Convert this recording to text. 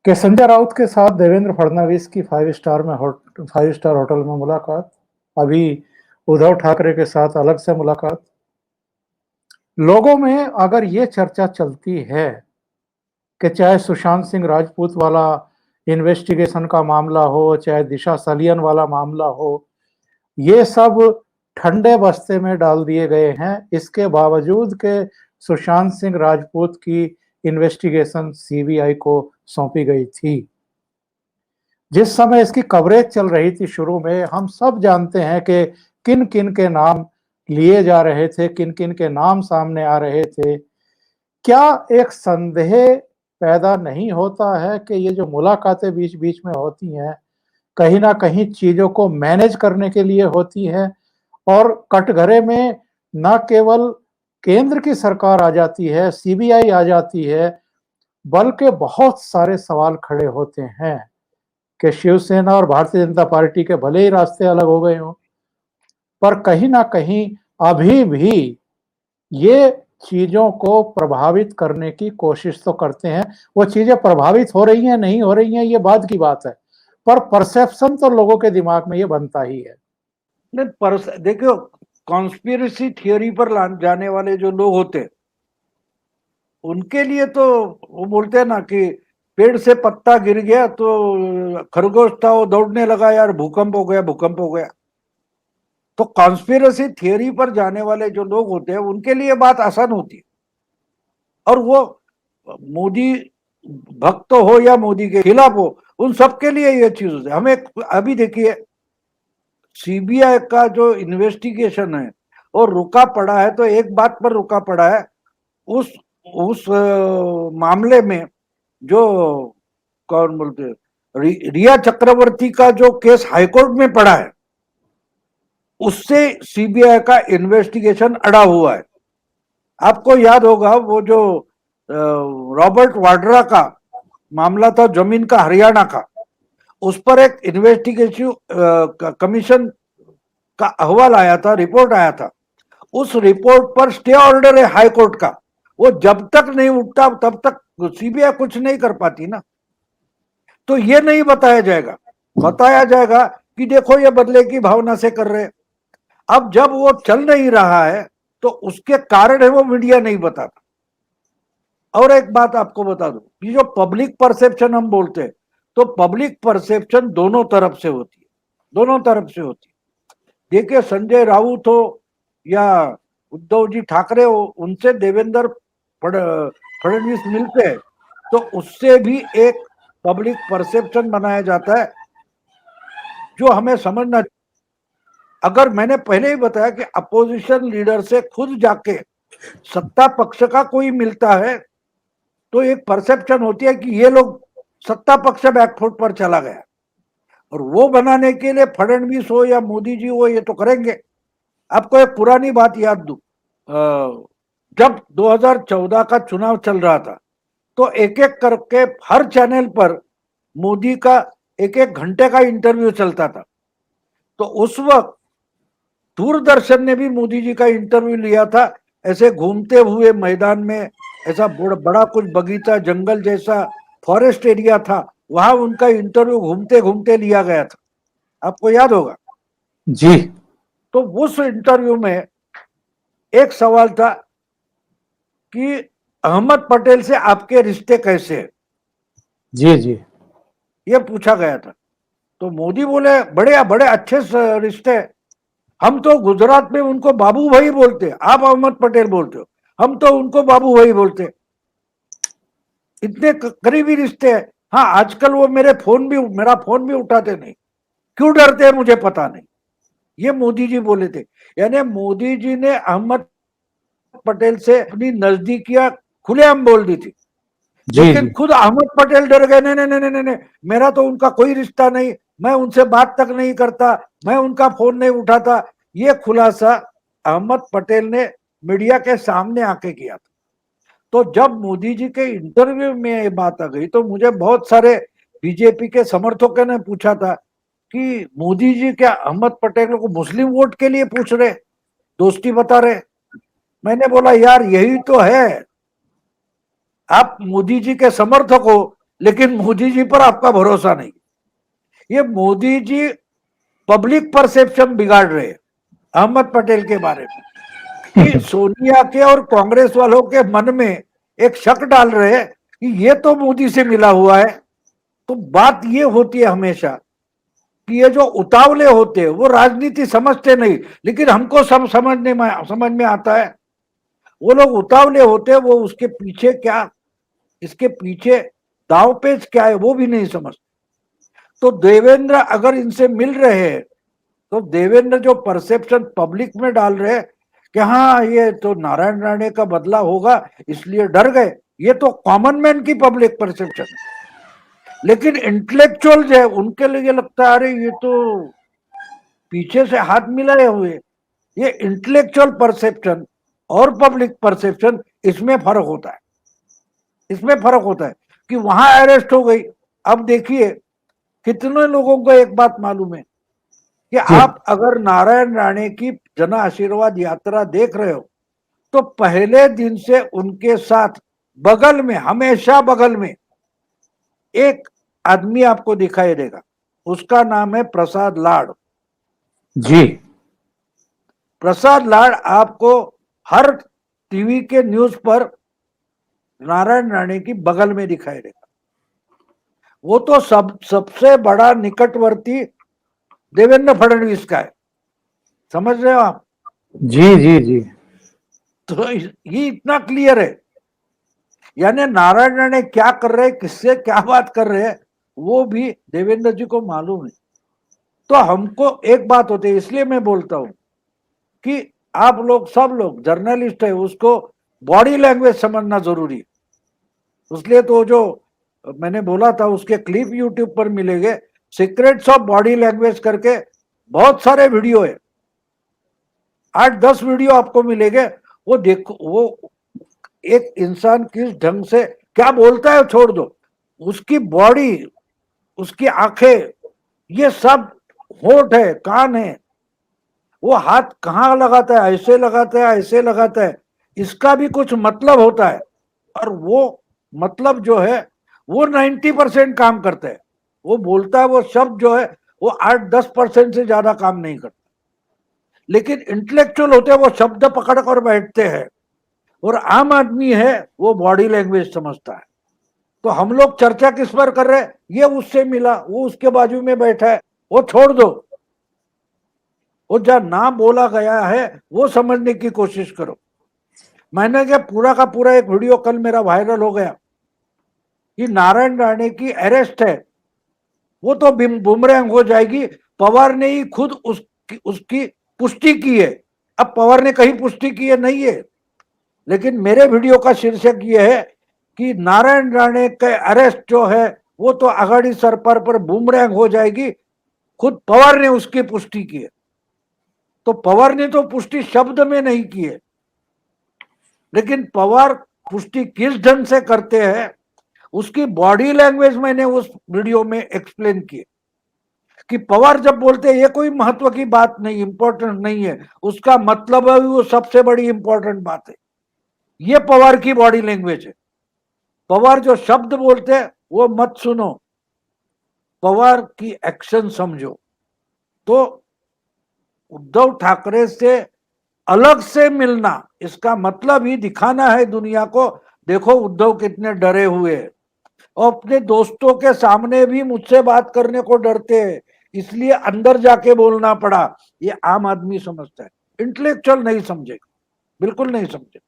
कि संजय राउत के साथ देवेंद्र फडणवीस की 5 स्टार होटल में मुलाकात, अभी उद्धव ठाकरे के साथ अलग से मुलाकात। लोगों में अगर ये चर्चा चलती है कि चाहे सुशांत सिंह राजपूत वाला इन्वेस्टिगेशन का मामला हो, चाहे दिशा सलियन वाला मामला हो, ये सब ठंडे बस्ते में डाल दिए गए हैं। इसके बावजूद के सुशांत सिंह राजपूत की इन्वेस्टिगेशन सीबीआई को सौंपी गई थी। जिस समय इसकी कवरेज चल रही थी शुरू में, हम सब जानते हैं कि किन किन के नाम लिए जा रहे थे, किन किन के नाम सामने आ रहे थे। क्या एक संदेह पैदा नहीं होता है कि ये जो मुलाकातें बीच बीच में होती हैं, कहीं ना कहीं चीजों को मैनेज करने के लिए होती हैं, और कटघरे में न केवल केंद्र की सरकार आ जाती है, सीबीआई आ जाती है, बल्कि बहुत सारे सवाल खड़े होते हैं कि शिवसेना और भारतीय जनता पार्टी के भले ही रास्ते अलग हो गए हों, पर कहीं ना कहीं अभी भी ये चीजों को प्रभावित करने की कोशिश तो करते हैं। वो चीजें प्रभावित हो रही हैं, नहीं हो रही हैं, ये बाद की बात है, पर परसेप्शन तो लोगों के दिमाग में ये बनता ही है। नहीं, पर देखो, कॉन्स्पिरेसी थियोरी पर जाने वाले जो लोग होते, उनके लिए तो वो बोलते हैं ना कि पेड़ से पत्ता गिर गया तो खरगोश था, वो दौड़ने लगा, यार भूकंप हो गया, भूकंप हो गया। तो कॉन्स्पिरेसी थियोरी पर जाने वाले जो लोग होते हैं, उनके लिए बात आसान होती है। और वो मोदी भक्त हो या मोदी के खिलाफ हो, उन सबके लिए ये चीज होती है। हमें अभी देखिए, सीबीआई का जो इन्वेस्टिगेशन है और रुका पड़ा है, तो एक बात पर रुका पड़ा है, उस मामले में जो कौन बोलते हैं, रिया चक्रवर्ती का जो केस हाईकोर्ट में पड़ा है, उससे सीबीआई का इन्वेस्टिगेशन अड़ा हुआ है। आपको याद होगा वो जो रॉबर्ट वाड्रा का मामला था, जमीन का, हरियाणा का, उस पर एक इन्वेस्टिगेटिव कमीशन का अहवाल आया था, रिपोर्ट आया था। उस रिपोर्ट पर स्टे ऑर्डर है हाई कोर्ट का, वो जब तक नहीं उठता तब तक सीबीआई कुछ नहीं कर पाती ना। तो ये नहीं बताया जाएगा, बताया जाएगा कि देखो ये बदले की भावना से कर रहे। अब जब वो चल नहीं रहा है तो उसके कारण है वो मीडिया नहीं बताता। और एक बात आपको बता दूं, ये जो पब्लिक परसेप्शन हम बोलते हैं, तो पब्लिक परसेप्शन दोनों तरफ से होती है, दोनों तरफ से होती है। देखिए, संजय राउत हो या उद्धव जी ठाकरे हो, उनसे देवेंद्र फडणवीस मिलते हैं तो उससे भी एक पब्लिक परसेप्शन बनाया जाता है, जो हमें समझना। अगर मैंने पहले ही बताया कि अपोजिशन लीडर से खुद जाके सत्ता पक्ष का कोई मिलता है तो एक परसेप्शन होती है कि ये लोग सत्ता पक्ष बैकफुट पर चला गया, और वो बनाने के लिए फडणवीस हो या मोदी जी हो, ये तो करेंगे। आपको एक पुरानी बात याद दूं, जब 2014 का चुनाव चल रहा था तो एक एक करके हर चैनल पर मोदी का एक एक घंटे का इंटरव्यू चलता था। तो उस वक्त दूरदर्शन ने भी मोदी जी का इंटरव्यू लिया था, ऐसे घूमते हुए मैदान में, ऐसा बड़ा कुछ बगीचा, जंगल जैसा फॉरेस्ट एरिया था, वहां उनका इंटरव्यू घूमते घूमते लिया गया था, आपको याद होगा जी। तो उस इंटरव्यू में एक सवाल था कि अहमद पटेल से आपके रिश्ते कैसे हैं, जी जी। ये पूछा गया था। तो मोदी बोले बड़े बड़े अच्छे रिश्ते, हम तो गुजरात में उनको बाबू भाई बोलते, आप अहमद पटेल बोलते हो, हम तो उनको बाबू भाई बोलते, इतने करीबी रिश्ते हैं। हाँ, आजकल वो मेरा फोन भी उठाते नहीं, क्यों डरते हैं मुझे पता नहीं, ये मोदी जी बोले थे। यानी मोदी जी ने अहमद पटेल से अपनी नजदीकियां खुलेआम बोल दी थी, जी लेकिन जी। खुद अहमद पटेल डर गए, नहीं नहीं नहीं नहीं नहीं, मेरा तो उनका कोई रिश्ता नहीं, मैं उनसे बात तक नहीं करता, मैं उनका फोन नहीं उठाता। ये खुलासा अहमद पटेल ने मीडिया के सामने आके किया था। तो जब मोदी जी के इंटरव्यू में ये बात आ गई तो मुझे बहुत सारे बीजेपी के समर्थकों ने पूछा था कि मोदी जी क्या अहमद पटेल को मुस्लिम वोट के लिए पूछ रहे, दोस्ती बता रहे। मैंने बोला यार यही तो है, आप मोदी जी के समर्थक हो, लेकिन मोदी जी पर आपका भरोसा नहीं। ये मोदी जी पब्लिक परसेप्शन बिगाड़ रहे हैं अहमद पटेल के बारे में, कि सोनिया के और कांग्रेस वालों के मन में एक शक डाल रहे हैं कि ये तो मोदी से मिला हुआ है। तो बात ये होती है हमेशा कि ये जो उतावले होते हैं वो राजनीति समझते नहीं, लेकिन हमको सब समझ में आता है। वो लोग उतावले होते हैं, वो उसके पीछे क्या, इसके पीछे दांवपेच क्या है वो भी नहीं समझते। तो देवेंद्र अगर इनसे मिल रहे हैं तो देवेंद्र जो परसेप्शन पब्लिक में डाल रहे हैं कि हाँ ये तो नारायण राणे का बदला होगा इसलिए डर गए, ये तो कॉमन मैन की पब्लिक परसेप्शन है। लेकिन इंटेलेक्चुअल जो है उनके लिए लगता है अरे ये तो पीछे से हाथ मिलाए हुए। ये इंटेलेक्चुअल परसेप्शन और पब्लिक परसेप्शन, इसमें फर्क होता है। इसमें फर्क होता है कि वहां अरेस्ट हो गई। अब देखिए कितने लोगों को एक बात मालूम है कि आप अगर नारायण राणे की जन आशीर्वाद यात्रा देख रहे हो तो पहले दिन से उनके साथ बगल में, हमेशा बगल में एक आदमी आपको दिखाई देगा, उसका नाम है प्रसाद लाड जी। प्रसाद लाड आपको हर टीवी के न्यूज पर नारायण राणे की बगल में दिखाई देगा। वो तो सबसे बड़ा निकटवर्ती देवेंद्र फडणवीस का है, समझ रहे हो आप? जी जी जी। तो ये इतना क्लियर है, यानी नारायण राणे क्या कर रहे हैं, किससे क्या बात कर रहे हैं, वो भी देवेंद्र जी को मालूम है। तो हमको एक बात होती है, इसलिए मैं बोलता हूं कि आप लोग, सब लोग जर्नलिस्ट है, उसको बॉडी लैंग्वेज समझना जरूरी है। इसलिए तो जो मैंने बोला था उसके क्लिप यूट्यूब पर मिलेंगे, सीक्रेट्स ऑफ बॉडी लैंग्वेज करके बहुत सारे वीडियो है, 8-10 वीडियो आपको मिलेंगे। वो देखो, वो एक इंसान किस ढंग से क्या बोलता है छोड़ दो, उसकी बॉडी, उसकी आंखें, ये सब, होठ है, कान है, वो हाथ कहाँ लगाता है, ऐसे लगाता है, ऐसे लगाता है, इसका भी कुछ मतलब होता है। और वो मतलब जो है वो 90% काम करता है। वो बोलता है, वो शब्द जो है वो 8-10% से ज्यादा काम नहीं करता। लेकिन इंटेलेक्चुअल होते हैं, वो शब्द पकड़ कर बैठते हैं, और आम आदमी है वो बॉडी लैंग्वेज समझता है। तो हम लोग चर्चा किस पर कर रहे हैं, ये उससे मिला, वो उसके बाजू में बैठा है, वो छोड़ दो, वो जब नाम बोला गया है वो समझने की कोशिश करो। मैंने क्या पूरा का पूरा एक वीडियो कल मेरा वायरल हो गया कि नारायण राणे की अरेस्ट है, वो तो बुमरैंग हो जाएगी, पवार ने ही खुद उसकी पुष्टि की है। अब पवार ने कहीं पुष्टि की है नहीं है, लेकिन मेरे वीडियो का शीर्षक ये है कि नारायण राणे के अरेस्ट जो है वो तो अगाड़ी सरकार पर बुमरैंग हो जाएगी, खुद पवार ने उसकी पुष्टि की है। तो पवार ने तो पुष्टि शब्द में नहीं की है, लेकिन पवार पुष्टि किस ढंग से करते हैं उसकी बॉडी लैंग्वेज मैंने उस वीडियो में एक्सप्लेन की, कि पवार जब बोलते हैं ये कोई महत्व की बात नहीं, इंपॉर्टेंट नहीं है, उसका मतलब है वो सबसे बड़ी इंपॉर्टेंट बात है। ये पवार की बॉडी लैंग्वेज है। पवार जो शब्द बोलते हैं वो मत सुनो, पवार की एक्शन समझो। तो उद्धव ठाकरे से अलग से मिलना, इसका मतलब ही दिखाना है दुनिया को, देखो उद्धव कितने डरे हुए हैं, और अपने दोस्तों के सामने भी मुझसे बात करने को डरते हैं, इसलिए अंदर जाके बोलना पड़ा। ये आम आदमी समझता है, इंटेलेक्चुअल नहीं समझेगा, बिल्कुल नहीं समझेगा।